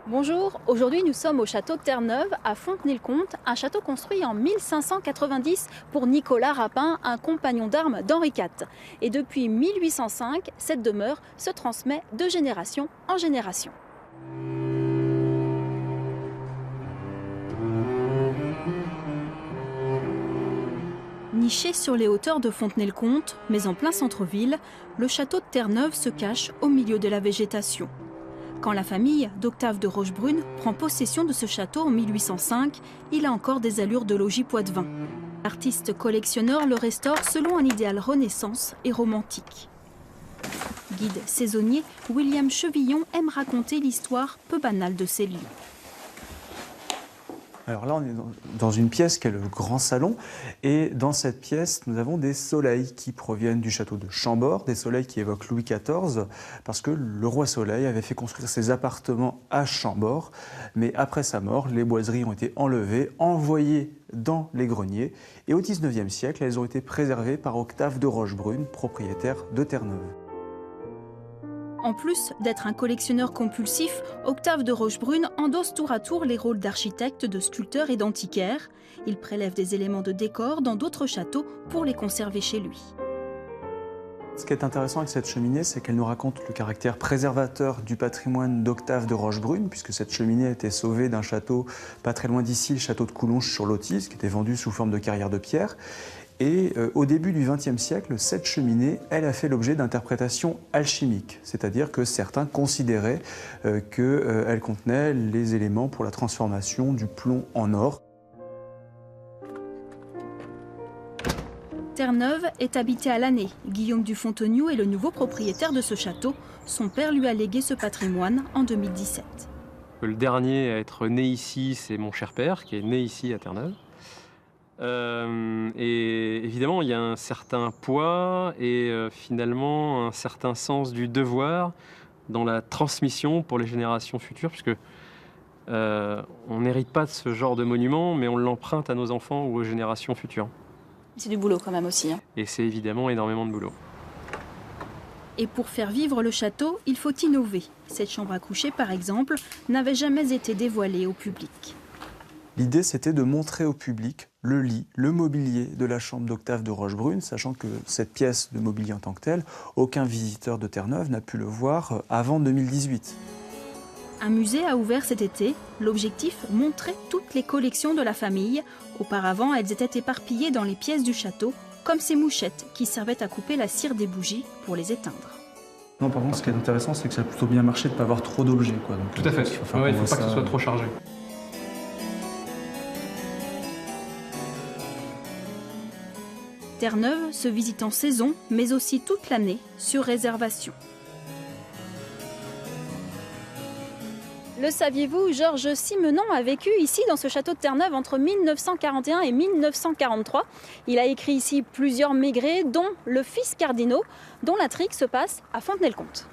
Bonjour, aujourd'hui nous sommes au château de Terre-Neuve à Fontenay-le-Comte, un château construit en 1590 pour Nicolas Rapin, un compagnon d'armes d'Henri IV. Et depuis 1805, cette demeure se transmet de génération en génération. Niché sur les hauteurs de Fontenay-le-Comte, mais en plein centre-ville, le château de Terre-Neuve se cache au milieu de la végétation. Quand la famille d'Octave de Rochebrune prend possession de ce château en 1805, il a encore des allures de logis poitevin. L'artiste collectionneur le restaure selon un idéal renaissance et romantique. Guide saisonnier, William Chevillon aime raconter l'histoire peu banale de ces lieux. Alors là, on est dans une pièce qui est le grand salon. Et dans cette pièce, nous avons des soleils qui proviennent du château de Chambord, des soleils qui évoquent Louis XIV, parce que le roi Soleil avait fait construire ses appartements à Chambord. Mais après sa mort, les boiseries ont été enlevées, envoyées dans les greniers. Et au XIXe siècle, elles ont été préservées par Octave de Rochebrune, propriétaire de Terre-Neuve. En plus d'être un collectionneur compulsif, Octave de Rochebrune endosse tour à tour les rôles d'architecte, de sculpteur et d'antiquaire. Il prélève des éléments de décor dans d'autres châteaux pour les conserver chez lui. Ce qui est intéressant avec cette cheminée, c'est qu'elle nous raconte le caractère préservateur du patrimoine d'Octave de Rochebrune, puisque cette cheminée a été sauvée d'un château pas très loin d'ici, le château de Coulonges sur l'Autise, qui était vendu sous forme de carrière de pierre. Et au début du XXe siècle, cette cheminée, elle a fait l'objet d'interprétations alchimiques, c'est-à-dire que certains considéraient qu'elle contenait les éléments pour la transformation du plomb en or. Terre-Neuve est habitée à l'année. Guillaume du Fontenioux est le nouveau propriétaire de ce château. Son père lui a légué ce patrimoine en 2017. Le dernier à être né ici, c'est mon cher père, qui est né ici à Terre-Neuve. Et évidemment, il y a un certain poids et finalement un certain sens du devoir dans la transmission pour les générations futures, puisque on n'hérite pas de ce genre de monument, mais on l'emprunte à nos enfants ou aux générations futures. C'est du boulot quand même aussi. Et c'est évidemment énormément de boulot. Et pour faire vivre le château, il faut innover. Cette chambre à coucher, par exemple, n'avait jamais été dévoilée au public. L'idée, c'était de montrer au public le lit, le mobilier de la chambre d'Octave de Rochebrune, sachant que cette pièce de mobilier en tant que telle, aucun visiteur de Terre-Neuve n'a pu le voir avant 2018. Un musée a ouvert cet été. L'objectif, montrer toutes les collections de la famille. Auparavant, elles étaient éparpillées dans les pièces du château, comme ces mouchettes qui servaient à couper la cire des bougies pour les éteindre. Non, par contre, ce qui est intéressant, c'est que ça a plutôt bien marché de ne pas avoir trop d'objets. Tout à fait. Il ne faut pas que ce soit trop chargé. Terre-Neuve se visite en saison, mais aussi toute l'année, sur réservation. Le saviez-vous, Georges Simenon a vécu ici dans ce château de Terre-Neuve entre 1941 et 1943. Il a écrit ici plusieurs maigrets, dont Le Fils Cardinaux, dont l'intrigue se passe à Fontenay-le-Comte.